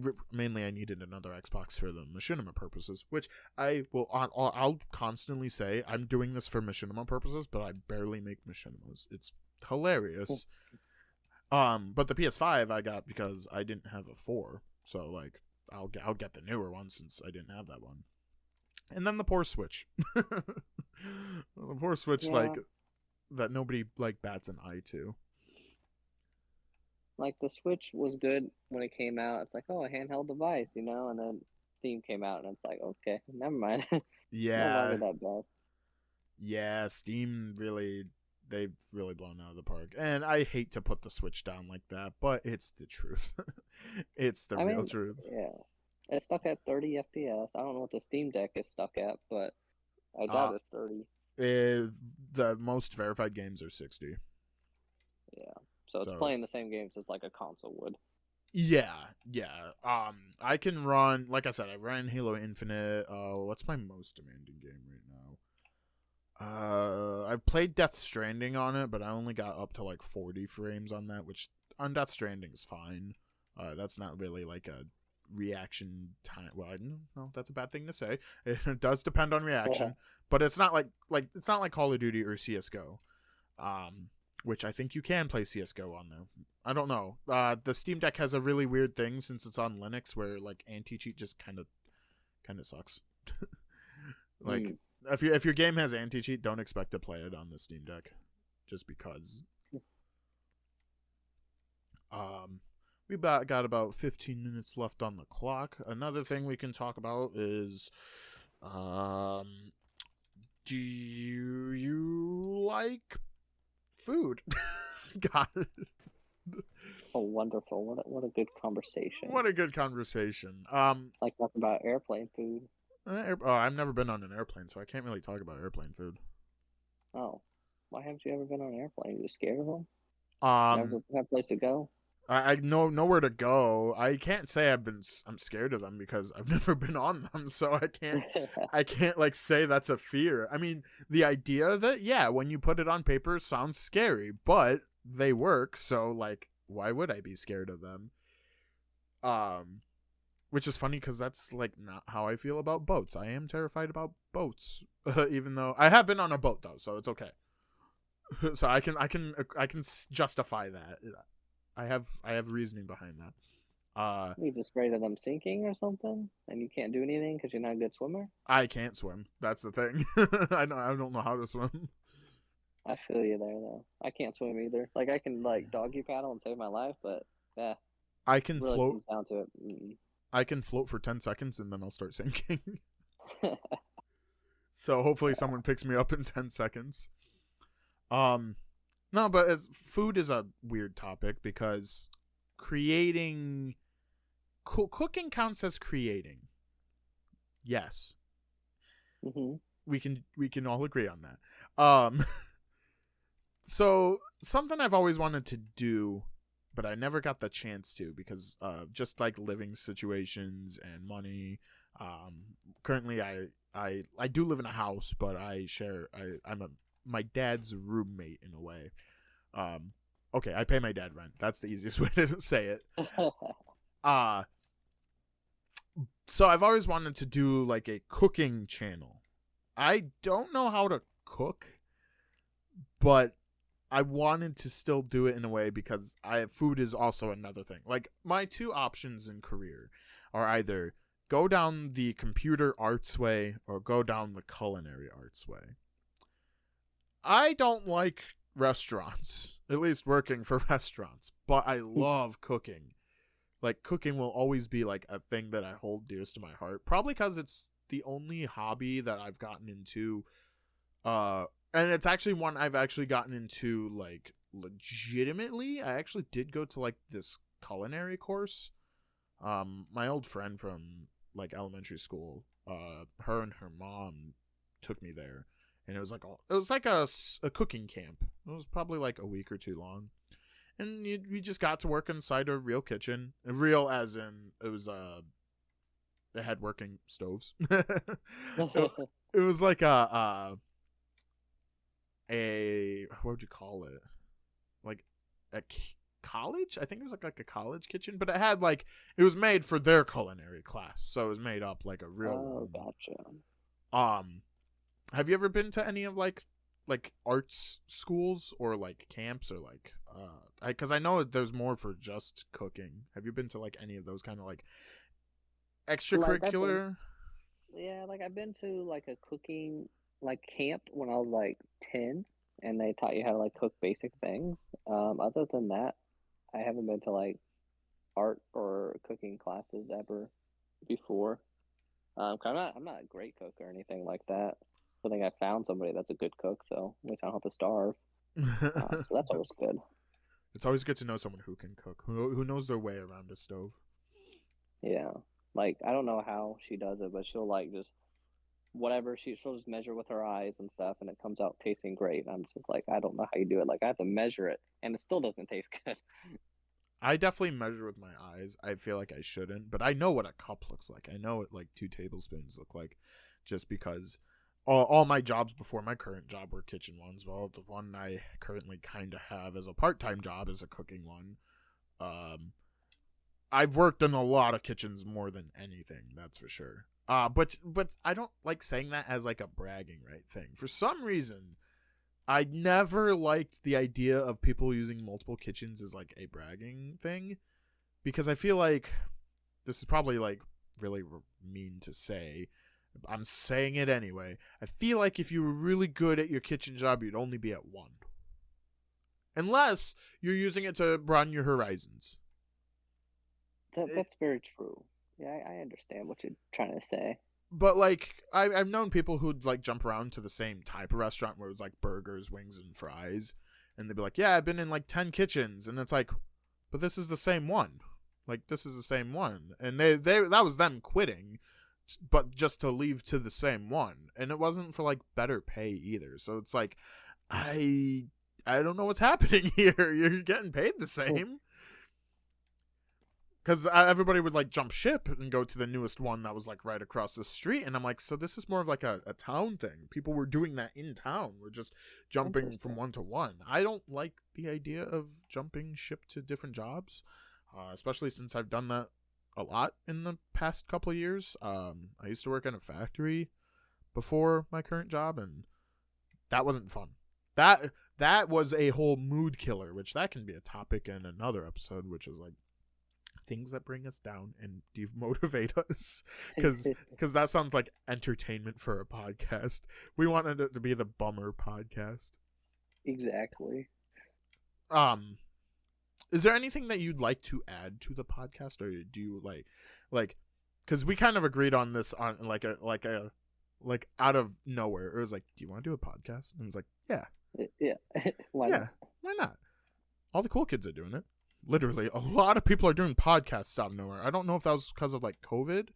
needed another Xbox for the machinima purposes, which I'll constantly say I'm doing this for machinima purposes, but I barely make machinimas. It's hilarious. But the PS5 I got because I didn't have a 4, so like I'll get the newer one since I didn't have that one. And then the poor Switch, like that nobody like bats an eye to. Like the Switch was good when it came out. It's like, oh, a handheld device, and then Steam came out, and it's like, okay, never mind. Yeah, no longer that best. Yeah, Steam they've really blown out of the park, and I hate to put the Switch down like that, but it's the truth. It's the real truth. Yeah, it's stuck at 30 FPS. I don't know what the Steam Deck is stuck at, but I doubt it's 30. The most verified games are 60. Yeah, so it's playing the same games as like a console would. Yeah. I can run, like I said, I ran Halo Infinite. What's my most demanding game right now? I've played Death Stranding on it, but I only got up to like 40 frames on that, which on Death Stranding is fine. That's not really like a reaction time. Well, no, that's a bad thing to say. It does depend on reaction, but it's not like it's not like Call of Duty or CS:GO, which I think you can play CS:GO on there. I don't know. The Steam Deck has a really weird thing since it's on Linux, where like anti-cheat just kind of sucks. Like if your game has anti-cheat, don't expect to play it on the Steam Deck, just because. We got about 15 minutes left on the clock. Another thing we can talk about is, do you like food? God. Oh, wonderful! What a good conversation. What a good conversation. Like talking about airplane food. I've never been on an airplane, so I can't really talk about airplane food. Oh, why haven't you ever been on an airplane? Are you scared of them? Never have a place to go. I know nowhere to go. I can't say I'm scared of them because I've never been on them, so I can't like say that's a fear. I mean, the idea of it, yeah, when you put it on paper sounds scary, but they work, so like why would I be scared of them? Which is funny cuz that's like not how I feel about boats. I am terrified about boats, even though I have been on a boat though, so it's okay. So I can justify that. I have reasoning behind that. You just afraid of them sinking or something, and you can't do anything because you're not a good swimmer. I can't swim. That's the thing. I don't know how to swim. I feel you there though. I can't swim either. Like I can like doggy paddle and save my life, but yeah, I can really float. comes down to it. Mm-mm. I can float for 10 seconds and then I'll start sinking. So hopefully someone picks me up in 10 seconds. No, but food is a weird topic because cooking counts as creating. Yes. Mm-hmm. We can all agree on that. So something I've always wanted to do, but I never got the chance to because just like living situations and money. Currently I do live in a house, but I'm my dad's roommate in a way. Okay, I pay my dad rent. That's the easiest way to say it. So I've always wanted to do like a cooking channel. I don't know how to cook, but I wanted to still do it in a way because food is also another thing. Like my two options in career are either go down the computer arts way or go down the culinary arts way. I don't like restaurants, at least working for restaurants, but I love cooking. Like cooking will always be like a thing that I hold dearest to my heart, probably because it's the only hobby that I've gotten into, and it's actually one I've actually gotten into like legitimately. I actually did go to like this culinary course. My old friend from like elementary school, her and her mom took me there, and it was like a cooking camp. It was probably like a week or two long, and we just got to work inside a real kitchen, real as in it had working stoves. It was like a what would you call it? Like a college? I think it was like a college kitchen, but it was made for their culinary class, so it was made up like a real. Oh, gotcha. Have you ever been to any of like arts schools or like camps or like because I know there's more for just cooking. Have you been to like any of those kind of like extracurricular? Like I've been to like a cooking like camp when I was like 10, and they taught you how to like cook basic things. Other than that, I haven't been to like art or cooking classes ever before. I'm not a great cook or anything like that. I think I found somebody that's a good cook, so at least I don't have to starve. So that's always good. It's always good to know someone who can cook, who knows their way around a stove. Yeah, like I don't know how she does it, but she'll like just whatever she'll just measure with her eyes and stuff, and it comes out tasting great. I'm just like, I don't know how you do it. Like I have to measure it, and it still doesn't taste good. I definitely measure with my eyes. I feel like I shouldn't, but I know what a cup looks like. I know what like 2 tablespoons look like, just because all my jobs before my current job were kitchen ones. Well, the one I currently kind of have as a part-time job is a cooking one. I've worked in a lot of kitchens more than anything, that's for sure. But I don't like saying that as like a bragging right thing. For some reason, I never liked the idea of people using multiple kitchens as like a bragging thing, because I feel like this is probably like really mean to say. I'm saying it anyway. I feel like if you were really good at your kitchen job, you'd only be at one. Unless you're using it to broaden your horizons. That's very true. Yeah, I understand what you're trying to say. But like I've known people who'd like jump around to the same type of restaurant where it was like burgers, wings, and fries, and they'd be like, "Yeah, I've been in like 10 kitchens," and it's like, "But this is the same one. Like this is the same one." And they that was them quitting, but just to leave to the same one, and it wasn't for like better pay either. So it's like I I don't know what's happening here. You're getting paid the same. Because everybody would like jump ship and go to the newest one that was like right across the street. And I'm like, so this is more of like a town thing. People were doing that in town. We're just jumping from one to one. I don't like the idea of jumping ship to different jobs, especially since I've done that a lot in the past couple of years. I used to work in a factory before my current job, and that wasn't fun. That was a whole mood killer, which that can be a topic in another episode, which is like things that bring us down and demotivate us, because that sounds like entertainment for a podcast. We wanted it to be the bummer podcast. Exactly. Is there anything that you'd like to add to the podcast, or do you like because we kind of agreed on this on like out of nowhere. It was like, do you want to do a podcast? And it's like, yeah. Why not? Why not? All the cool kids are doing it. Literally, a lot of people are doing podcasts out of nowhere. I don't know if that was because of like COVID,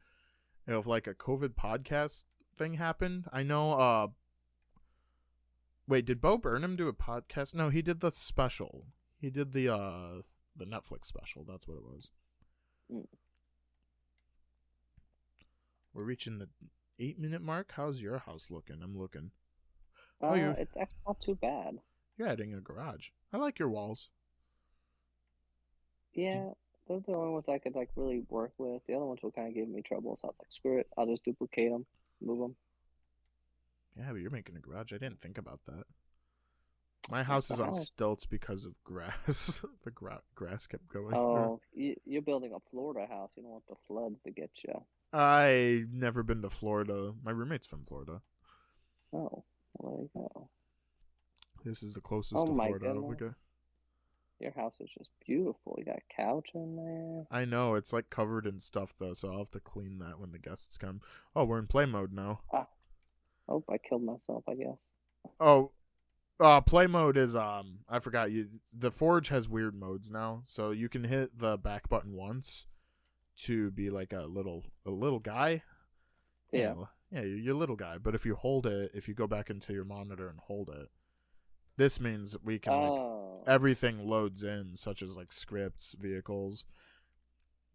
if like a COVID podcast thing happened. I know. Wait, did Bo Burnham do a podcast? No, he did the special. He did the Netflix special. That's what it was. We're reaching the 8-minute mark. How's your house looking? I'm looking. It's actually not too bad. You're adding a garage. I like your walls. Yeah, those are the only ones I could like really work with. The other ones were kind of giving me trouble, so I was like, screw it. I'll just duplicate them, move them. Yeah, but you're making a garage. I didn't think about that. My house is on stilts because of grass. The grass kept going. Oh, you're building a Florida house. You don't want the floods to get you. I've never been to Florida. My roommate's from Florida. Oh, well, there you go. This is the closest to Florida I'll ever go. Your house is just beautiful. You got a couch in there. I know. It's like covered in stuff, though, so I'll have to clean that when the guests come. Oh, we're in play mode now. Oh, I killed myself, I guess. Oh, play mode is, I forgot. The Forge has weird modes now, so you can hit the back button once to be like a little guy. Yeah. Yeah, you're a little guy, but if you hold it, if you go back into your monitor and hold it, this means we can everything loads in, such as like scripts, vehicles,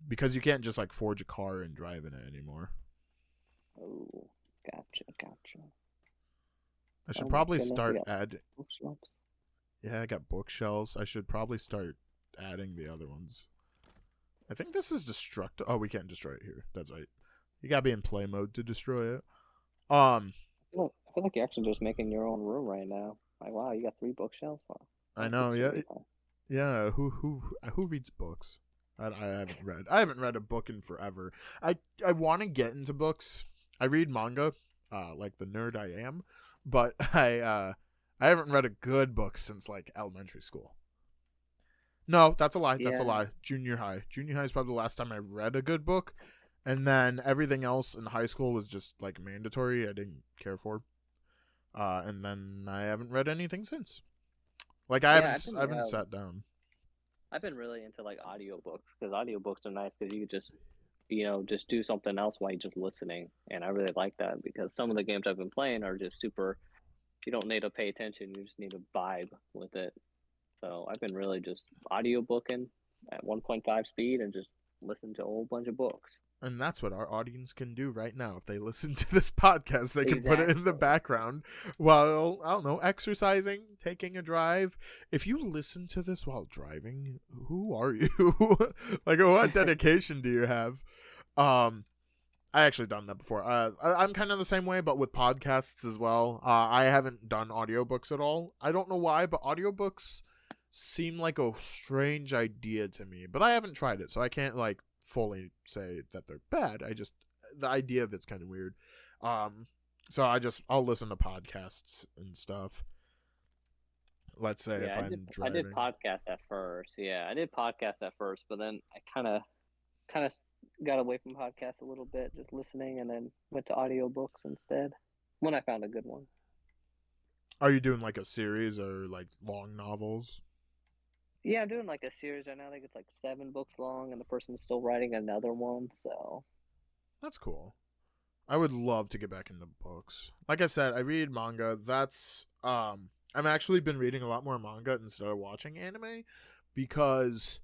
because you can't just like forge a car and drive in it anymore. Oh, gotcha. I should probably start add. Bookshelves. Yeah, I got bookshelves. I should probably start adding the other ones. I think this is destruct. Oh, we can't destroy it here. That's right. You gotta be in play mode to destroy it. I feel like you're actually just making your own room right now. Like, wow, you got 3 bookshelves. Wow. I know, yeah. Who reads books? I haven't read a book in forever. I want to get into books. I read manga, like the nerd I am, but I haven't read a good book since like elementary school. No, that's a lie. Yeah. That's a lie. Junior high. Junior high is probably the last time I read a good book, and then everything else in high school was just like mandatory. I didn't care for. And then I haven't read anything since. Like I haven't sat down. I've been really into like audiobooks, because audiobooks are nice because you could just do something else while you're just listening, and I really like that because some of the games I've been playing are just super. You don't need to pay attention; you just need to vibe with it. So I've been really just audiobooking at 1.5 speed and just listen to a whole bunch of books. And that's what our audience can do right now. If they listen to this podcast, they can put it in the background while, I don't know, exercising, taking a drive. If you listen to this while driving, who are you? Like, what dedication do you have? I actually done that before. I'm kind of the same way, but with podcasts as well. I haven't done audiobooks at all. I don't know why, but audiobooks seem like a strange idea to me. But I haven't tried it, so I can't, like, fully say that they're bad. The idea of it's kind of weird. So I'll listen to podcasts and stuff. Let's say if I'm driving. I did podcasts at first. Yeah, I did podcasts at first, but then I kind of got away from podcasts a little bit, just listening, and then went to audiobooks instead when I found a good one. Are you doing like a series or like long novels? Yeah, I'm doing like a series right now. I think it's like 7 books long, and the person's still writing another one, so. That's cool. I would love to get back into books. Like I said, I read manga. That's, I've actually been reading a lot more manga instead of watching anime because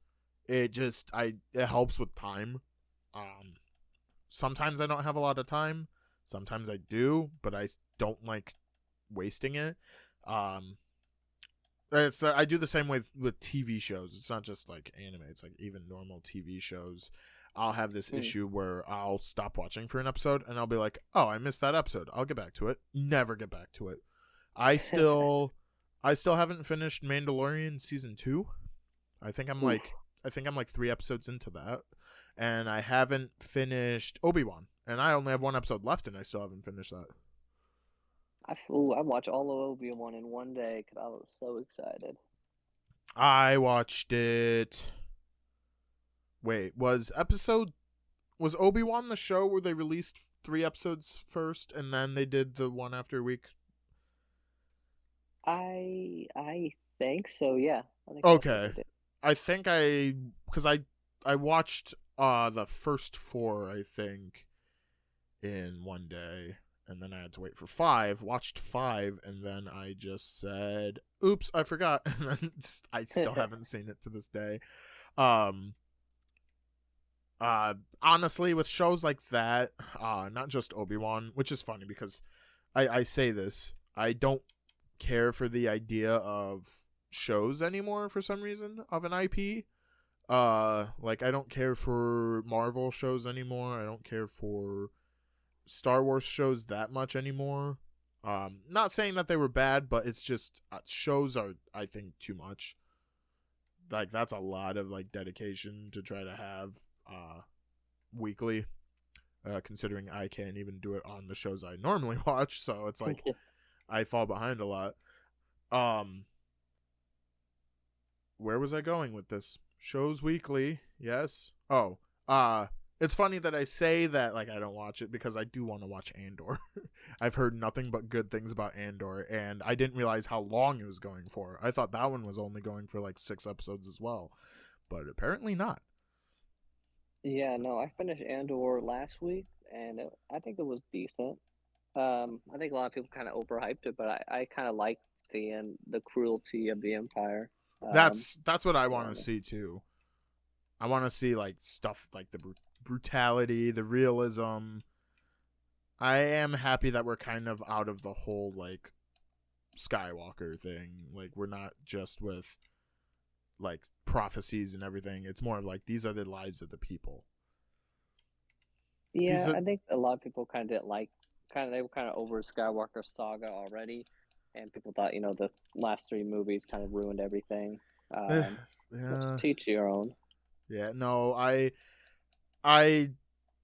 it helps with time. Sometimes I don't have a lot of time. Sometimes I do, but I don't like wasting it. I do the same with TV shows. It's not just like anime. It's like even normal TV shows. I'll have this issue where I'll stop watching for an episode and I'll be like, "Oh, I missed that episode. I'll get back to it." Never get back to it. I still haven't finished Mandalorian season 2. I think I'm like 3 episodes into that, and I haven't finished Obi-Wan, and I only have 1 episode left, and I still haven't finished that. I watched all of Obi-Wan in one day because I was so excited. I watched it. Wait, was Obi-Wan the show where they released 3 episodes first, and then they did the one after a week? I think so. Yeah. Okay. I think because I watched the first 4, I think, in one day, and then I had to wait for 5. Watched 5, and then I just said, "Oops, I forgot," and then I still haven't seen it to this day. Honestly, with shows like that, not just Obi-Wan, which is funny because I say this, I don't care for the idea of shows anymore for some reason of an IP. Like I don't care for Marvel shows anymore. I don't care for Star Wars shows that much anymore. Not saying that they were bad, but it's just shows are, I think, too much. Like that's a lot of like dedication to try to have weekly. Considering I can't even do it on the shows I normally watch, so it's like I fall behind a lot. Where was I going with this? Shows weekly, yes. Oh, it's funny that I say that like I don't watch it because I do want to watch Andor. I've heard nothing but good things about Andor, and I didn't realize how long it was going for. I thought that one was only going for like 6 episodes as well, but apparently not. Yeah, no, I finished Andor last week, and I think it was decent. I think a lot of people kind of overhyped it, but I kind of liked seeing the cruelty of the Empire. That's what I want to see too. I want to see like stuff like the brutality, the realism. I am happy that we're kind of out of the whole like Skywalker thing. Like we're not just with like prophecies and everything. It's more like these are the lives of the people. Yeah, I think a lot of people kind of didn't like. They were kind of over Skywalker saga already, and people thought the last 3 movies kind of ruined everything. Yeah. Teach your own. Yeah, no, I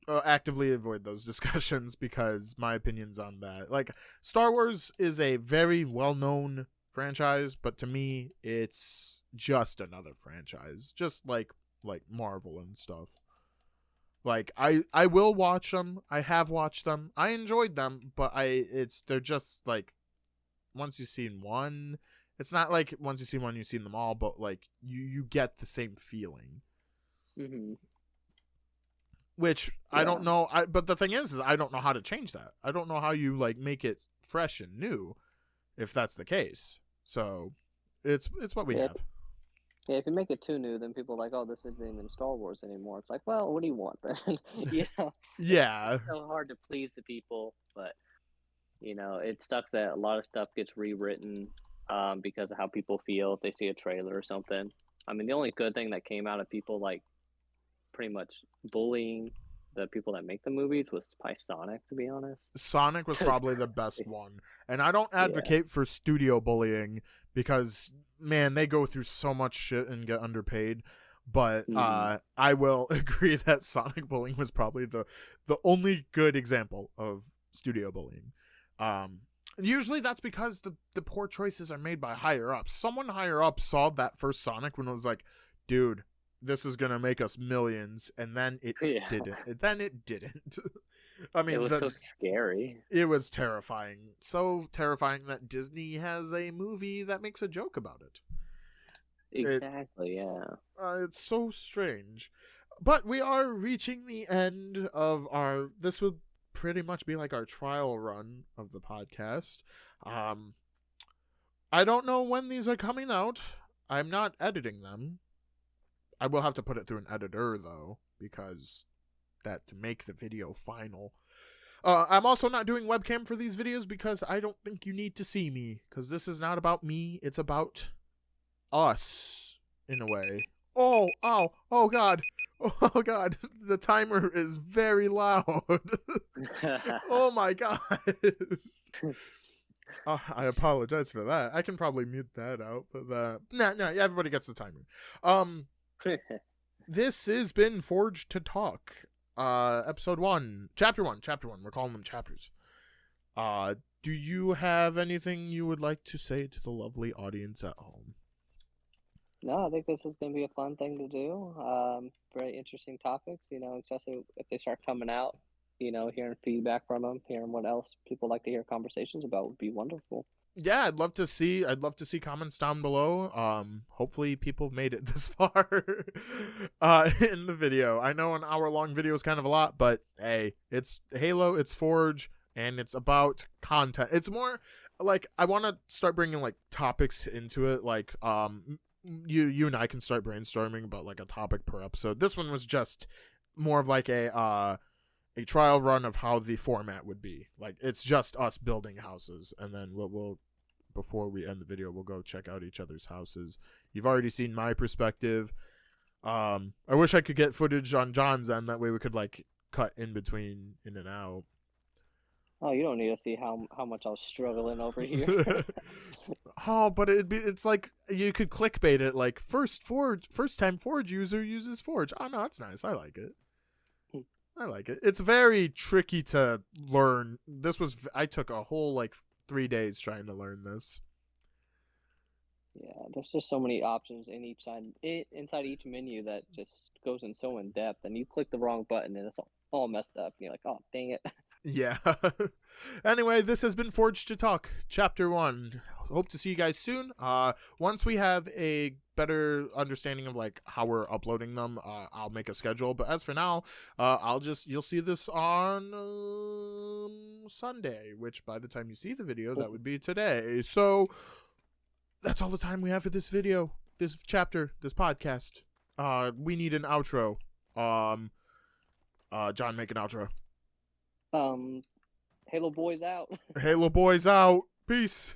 actively avoid those discussions because my opinions on that. Like Star Wars is a very well-known franchise, but to me it's just another franchise, just like Marvel and stuff. Like I will watch them. I have watched them. I enjoyed them, but they're just like once you've seen one, it's not like once you've seen one you've seen them all, but like you get the same feeling. Mm-hmm. Which I don't know. But the thing is I don't know how to change that. I don't know how you like make it fresh and new, if that's the case. So it's what we have. Yeah, if you make it too new, then people are like, "Oh, this isn't even Star Wars anymore." It's like, well, what do you want then? Yeah. It's so hard to please the people, but it sucks that a lot of stuff gets rewritten because of how people feel if they see a trailer or something. I mean, the only good thing that came out of people like pretty much bullying the people that make the movies was probably Sonic, to be honest. Sonic was probably the best one. And I don't advocate for studio bullying because, man, they go through so much shit and get underpaid. But I will agree that Sonic bullying was probably the only good example of studio bullying. Usually that's because the poor choices are made by higher ups. Someone higher up saw that first Sonic when it was like, dude, this is gonna make us millions, and then it didn't. I mean, it was so scary. It was terrifying. So terrifying that Disney has a movie that makes a joke about it. Exactly, yeah. It's so strange. But we are reaching the end of this would pretty much be like our trial run of the podcast. I don't know when these are coming out. I'm not editing them. I will have to put it through an editor, though, because that to make the video final. I'm also not doing webcam for these videos because I don't think you need to see me, because this is not about me. It's about us, in a way. Oh, God. Oh, God. The timer is very loud. Oh, my God. I apologize for that. I can probably mute that out, but no, everybody gets the timer. This has been Forged to Talk. Episode 1, chapter 1. We're calling them chapters. Do you have anything you would like to say to the lovely audience at home? No, I think this is going to be a fun thing to do. Very interesting topics, especially if they start coming out, hearing feedback from them, hearing what else people like to hear conversations about would be wonderful. Yeah, I'd love to see comments down below. Hopefully people made it this far in the video. I know an hour-long video is kind of a lot, but hey, it's Halo, it's Forge, and it's about content. It's more like I want to start bringing like topics into it, like you and I can start brainstorming about like a topic per episode. This one was just more of like a trial run of how the format would be. Like, it's just us building houses, and then we'll before we end the video, we'll go check out each other's houses. You've already seen my perspective. I wish I could get footage on John's end, that way we could like cut in between, in and out. Oh, you don't need to see how much I was struggling over here. Oh, but it's like you could clickbait it, like first time Forge user uses Forge. Oh no, that's nice. I like it. It's very tricky to learn. I took a whole like 3 days trying to learn this. Yeah, there's just so many options inside each menu that just goes in so in depth, and you click the wrong button and it's all messed up, and you're like, oh, dang it. Yeah. Anyway, this has been Forged to Talk, Chapter 1. Hope to see you guys soon. Once we have a better understanding of like how we're uploading them, I'll make a schedule. But as for now, you'll see this on Sunday, which by the time you see the video, that would be today. So that's all the time we have for this video, this chapter, this podcast. We need an outro. John, make an outro. Halo boys out. Halo boys out. Peace.